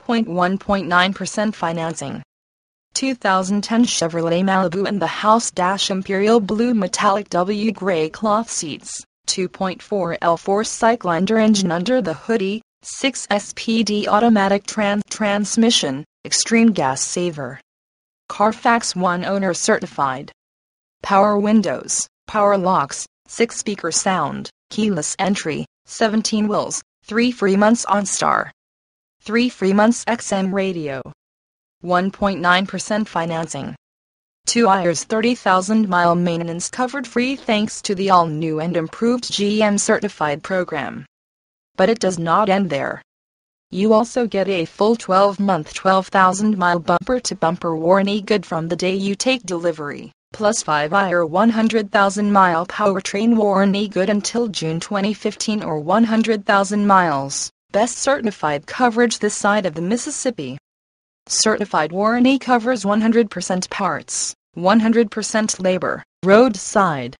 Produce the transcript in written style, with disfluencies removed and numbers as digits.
1.9% financing. 2010 Chevrolet Malibu and the House Imperial Blue Metallic W Gray Cloth Seats, 2.4 L4 Cylinder engine under the hoodie, 6 SPD automatic transmission, extreme gas saver. Carfax One owner certified. Power windows, power locks, 6-speaker sound, keyless entry, 17 wheels, 3 free months OnStar. 3 free months XM radio. 1.9% financing. 2 years 30,000-mile maintenance covered free thanks to the all-new and improved GM certified program. But it does not end there. You also get a full 12-month 12,000-mile bumper-to-bumper warranty good from the day you take delivery, plus 5-year 100,000-mile powertrain warranty good until June 2015 or 100,000 miles. Best certified coverage this side of the Mississippi. Certified warranty covers 100% parts, 100% labor, roadside,